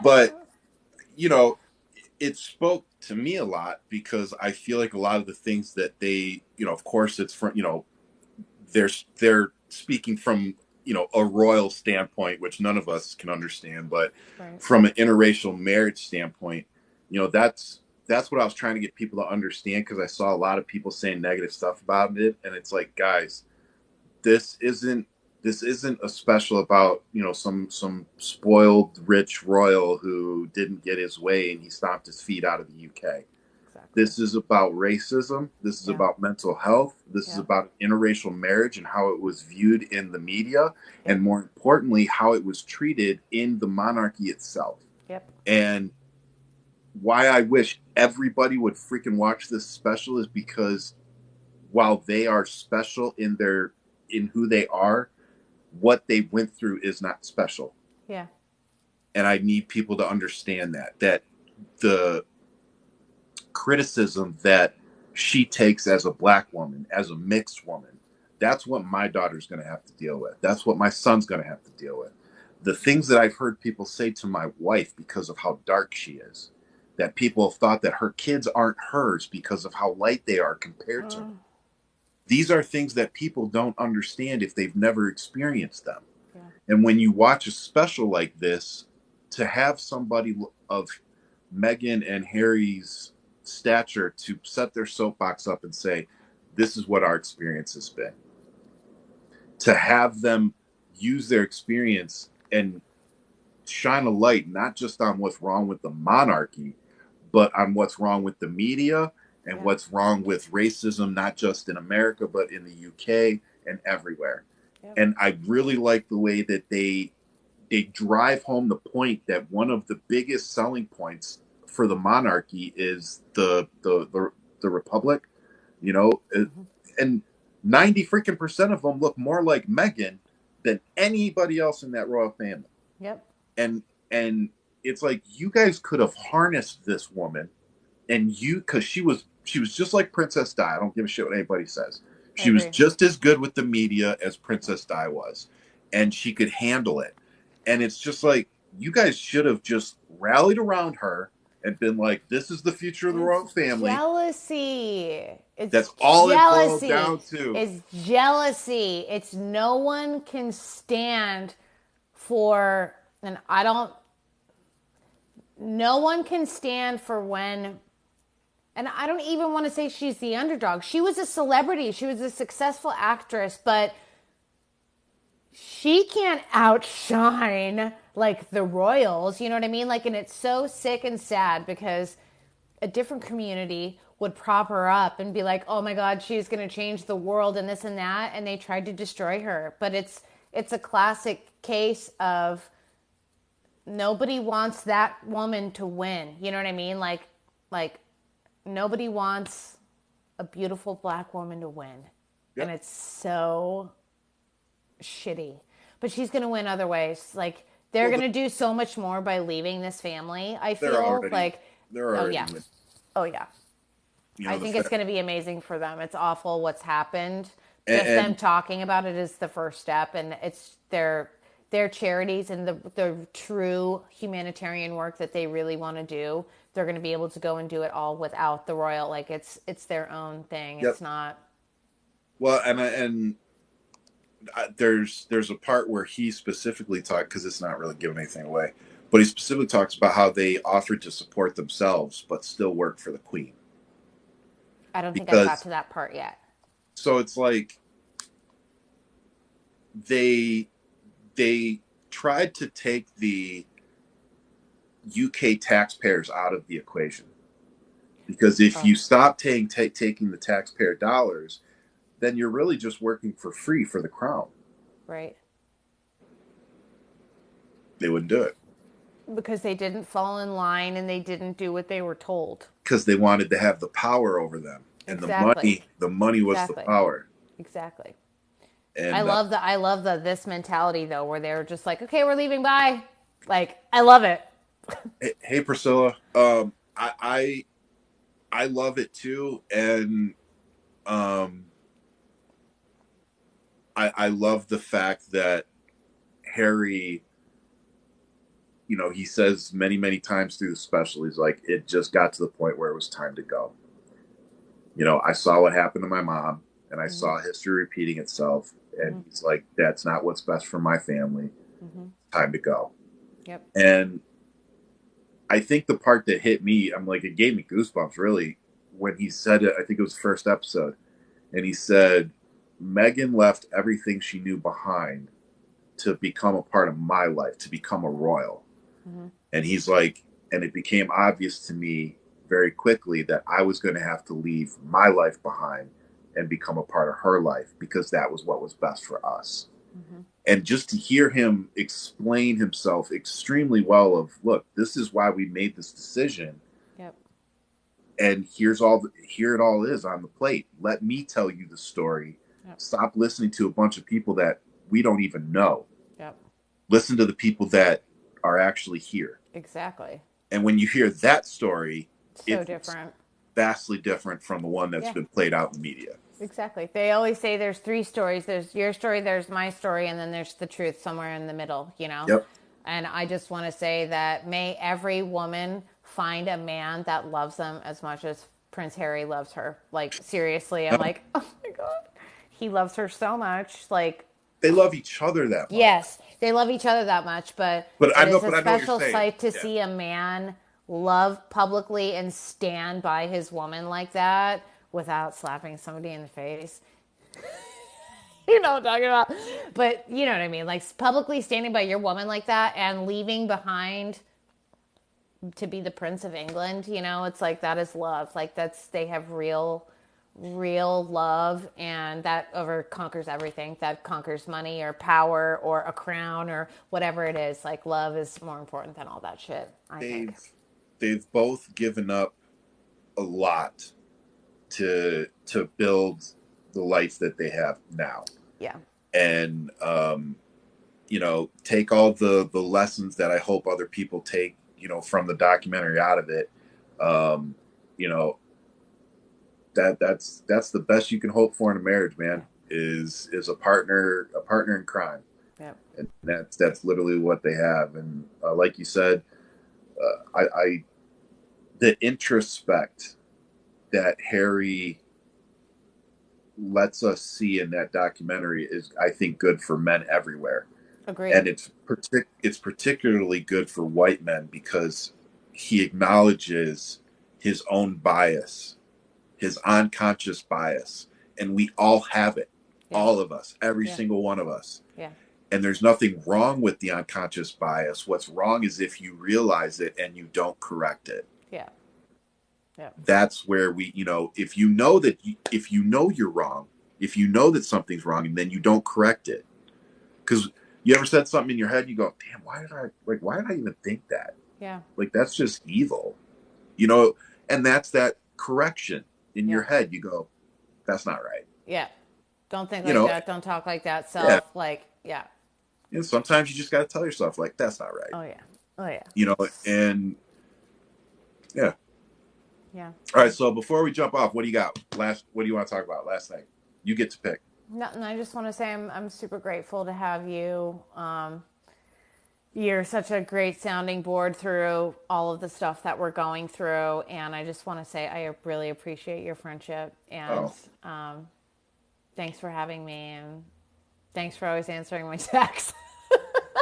but you know, it spoke to me a lot because I feel like a lot of the things that they, of course, it's from, they're speaking from a royal standpoint, which none of us can understand, but Right. from an interracial marriage standpoint, that's what I was trying to get people to understand because I saw a lot of people saying negative stuff about it, and it's like, guys, this isn't this isn't a special about some spoiled rich royal who didn't get his way and he stomped his feet out of the UK. Exactly. This is about racism. This is Yeah. about mental health. This is Yep. about interracial marriage and how it was viewed in the media, Yep. and more importantly, how it was treated in the monarchy itself. Yep. And why I wish everybody would freaking watch this special is because while they are special in who they are, what they went through is not special. Yeah. And I need people to understand that the criticism that she takes as a black woman, as a mixed woman, that's what my daughter's going to have to deal with. That's what my son's going to have to deal with. The things that I've heard people say to my wife because of how dark she is, that people have thought that her kids aren't hers because of how light they are compared to me. These are things that people don't understand if they've never experienced them. Yeah. And when you watch a special like this, to have somebody of Meghan and Harry's stature to set their soapbox up and say, this is what our experience has been. To have them use their experience and shine a light not just on what's wrong with the monarchy, but on what's wrong with the media and Yeah. what's wrong with racism, not just in America, but in the UK and everywhere. Yep. And I really like the way that they drive home the point that one of the biggest selling points for the monarchy is the republic, and 90 freaking percent of them look more like Meghan than anybody else in that royal family. Yep. And it's like you guys could have harnessed this woman, and because she was just like Princess Di. I don't give a shit what anybody says. She was just as good with the media as Princess Di was, and she could handle it. And it's just like you guys should have just rallied around her and been like, "This is the future of the royal family." Jealousy. That's all it boils down to. It's jealousy. It's no one can stand for, and I don't, no one can stand for when, and I don't even want to say she's the underdog. She was a celebrity. She was a successful actress, but she can't outshine like the royals. You know what I mean? Like, and it's so sick and sad because a different community would prop her up and be like, "Oh my God, she's going to change the world and this and that," and they tried to destroy her. But it's a classic case of nobody wants that woman to win. You know what I mean? Like nobody wants a beautiful black woman to win, Yep. and it's so shitty. But she's going to win other ways. Like they're Well, going to do so much more by leaving this family. I they're feel already like, they're oh already yeah, oh yeah. I the think it's fact, going to be amazing for them. It's awful what's happened. Just them and talking about it is the first step, and they their charities and the true humanitarian work that they really want to do, they're going to be able to go and do it all without the royal. Like it's their own thing. Yep. It's not. Well, there's a part where he specifically talked, because it's not really giving anything away, but he specifically talks about how they offered to support themselves but still work for the queen. I don't think I've got Because to that part yet. so it's like they they tried to take the UK taxpayers out of the equation, because if Oh, you stop taking the taxpayer dollars, then you're really just working for free for the crown. right. They wouldn't do it Because they didn't fall in line and they didn't do what they were told. because they wanted to have the power over them, and Exactly. the money was the Exactly. power. Exactly. I And love the I love the this mentality though, where they're just like, okay, we're leaving. Bye. Like I love it. hey, Priscilla, I love it too, and um, I love the fact that Harry, he says many times through the special, he's like, it just got to the point where it was time to go. I saw what happened to my mom, and I Mm-hmm. saw history repeating itself, Mm-hmm. and he's like, that's not what's best for my family. Mm-hmm. Time to go. Yep. And I think the part that hit me, I'm like, it gave me goosebumps really when he said it. I think it was the first episode, and he said, Megan left everything she knew behind to become a part of my life, to become a royal. Mm-hmm. And he's like, and it became obvious to me very quickly that I was going to have to leave my life behind and become a part of her life, because that was what was best for us. Mm-hmm. And just to hear him explain himself extremely well of, look, this is why we made this decision, Yep. and here it all is on the plate. Let me tell you the story. Yep. Stop listening to a bunch of people that we don't even know. Yep. Listen to the people that are actually here. Exactly. And when you hear that story, So it's different. vastly different from the one that's Yeah. been played out in the media. Exactly. They always say there's three stories. There's your story, there's my story, and then there's the truth somewhere in the middle, you know? Yep. And I just want to say that may every woman find a man that loves them as much as Prince Harry loves her. Like, seriously, I'm like, oh my God. He loves her so much. Like, They love each other that much. yes, they love each other that much, but But it is a I know what you're special saying. sight to Yeah. see a man love publicly and stand by his woman like that without slapping somebody in the face. You know what I'm talking about. But you know what I mean? Like publicly standing by your woman like that and leaving behind to be the Prince of England, it's like that is love. Like they have real love, and that over conquers everything. That conquers money or power or a crown or whatever it is. Like love is more important than all that shit, I think. They've they've both given up a lot to build the life that they have now. Yeah. And take all the lessons that I hope other people take, from the documentary out of it. Um, you know, that's the best you can hope for in a marriage, Yeah. man, is a partner in crime. Yeah. And that's literally what they have. And like you said, I the introspect that Harry lets us see in that documentary is, I think, good for men everywhere. Agreed. And it's particularly good for white men because he acknowledges his own bias, his unconscious bias, and we all have it, Yeah. all of us, every Yeah. single one of us. Yeah. And there's nothing wrong with the unconscious bias. What's wrong is if you realize it and you don't correct it. Yeah. Yeah. That's where if you know if you know you're wrong, if you know that something's wrong, and then you don't correct it, because you ever said something in your head, you go, damn, why did I even think that? Yeah. Like, that's just evil, you know? And that's that correction in Yeah. your head. You go, that's not right. Yeah. Don't think You like know, that. Don't talk like that. yeah. Self, like, yeah. And sometimes you just got to tell yourself, like, that's not right. Oh, yeah. Oh, yeah. And yeah. Yeah. All right. So before we jump off, what do you got? What do you want to talk about? Last thing. You get to pick. Nothing. I just want to say I'm super grateful to have you. You're such a great sounding board through all of the stuff that we're going through. And I just want to say I really appreciate your friendship. And Oh, thanks for having me. And thanks for always answering my texts.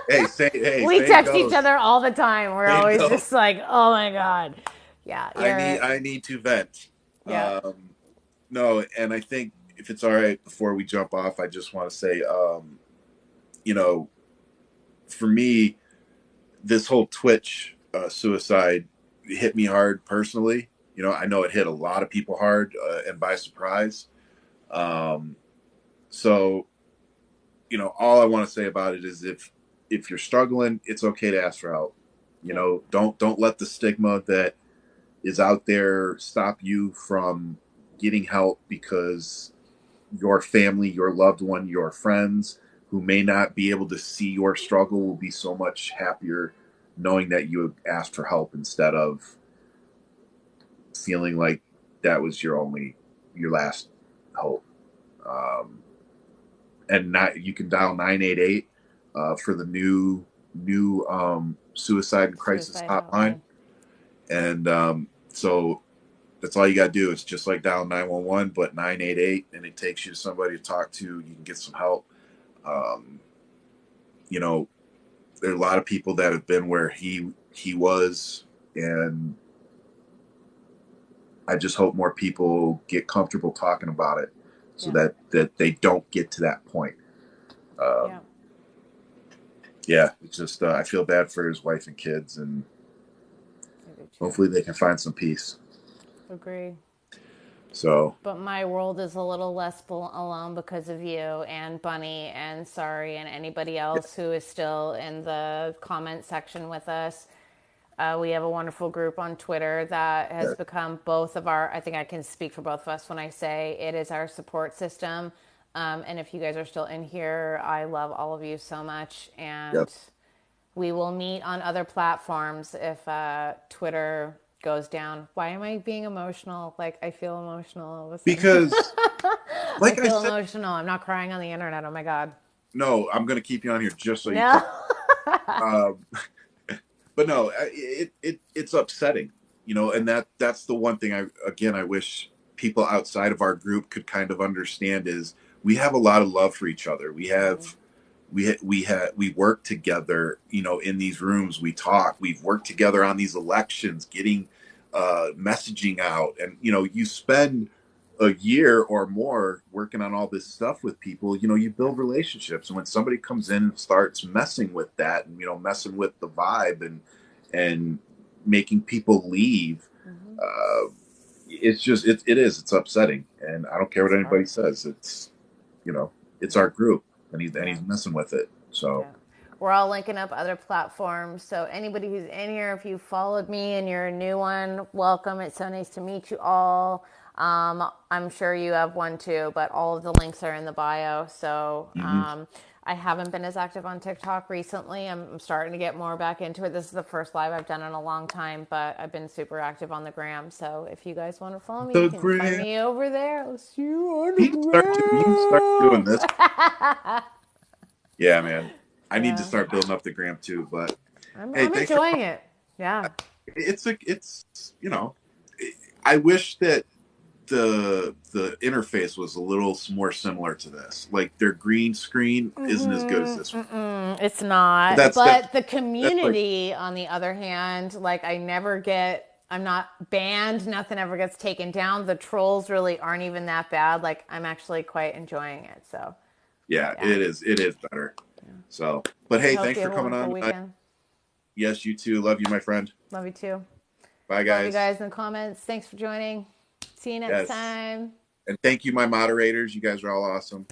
hey, We same text each goes. other all the time. We're Same always goes. just like, oh my God. Yeah, I need to vent. yeah, No, and I think if it's all right before we jump off, I just want to say, you know, for me, this whole Twitch suicide hit me hard personally. I know it hit a lot of people hard and by surprise. Um, so, all I want to say about it is if you're struggling, it's okay to ask for help. yeah, Don't let the stigma that is out there stop you from getting help, because your family, your loved one, your friends who may not be able to see your struggle will be so much happier knowing that you asked for help instead of feeling like that was your last hope. Um, and not you can dial 988 for the new suicide and crisis suicide hotline, hotline. and so that's all you got to do. It's just like dial 911, but 988, and it takes you to somebody to talk to. You can get some help. Um, you know, there are a lot of people that have been where he was, and I just hope more people get comfortable talking about it, so Yeah, that they don't get to that point. yeah, Um, yeah, it's just I feel bad for his wife and kids, and I do too. hopefully they can find some peace. Agree. So But my world is a little less alone because of you and Bunny and Sorry and anybody else who is still in the comment section with us. We have a wonderful group on Twitter that has yeah, become both of our, I think I can speak for both of us when I say it is our support system. And if you guys are still in here, I love all of you so much. yep. And we will meet on other platforms if Twitter goes down. Why am I being emotional? Like, I feel emotional all of a sudden. Because I like I feel said, emotional. I'm not crying on the internet. Oh my God. no, I'm going to keep you on here just so you No. cry. Um, but no, it's upsetting, and that's the one thing I wish people outside of our group could kind of understand is we have a lot of love for each other. We work together, in these rooms. We talk. We've worked together on these elections, getting messaging out, and you spend a year or more working on all this stuff with people. You build relationships, and when somebody comes in and starts messing with that, and messing with the vibe, and making people leave, Mm-hmm. uh, it's upsetting, and I don't care what It's anybody hard. says. You know it's Yeah. our group, and he's Yeah. messing with it. So Yeah. We're all linking up other platforms. So anybody who's in here, if you followed me and you're a new one, welcome. It's so nice to meet you all. I'm sure you have one too, but all of the links are in the bio. So mhm. I haven't been as active on TikTok recently. I'm starting to get more back into it. This is the first live I've done in a long time, but I've been super active on the gram. So if you guys want to follow me, you The can find gram. me over there. I'll see you on You need to start doing the this. gram. Yeah, man. I need to Yeah. start building up the gram too. But hey, I'm thanks for enjoying it. Yeah. it's I wish that the interface was a little more similar to this. Like their green screen isn't as good as this one. It's But not. that's But the that's like community, on the other hand, like I'm not banned. Nothing ever gets taken down. The trolls really aren't even that bad. Like I'm actually quite enjoying it. So yeah, yeah. it is better. So, but I hey, hope thanks you for have a coming wonderful on. weekend. Yes, you too. Love you, my friend. Love you too. Bye, Love you guys. guys in the comments. Thanks for joining. See you next Yes, time. and thank you, my moderators. You guys are all awesome.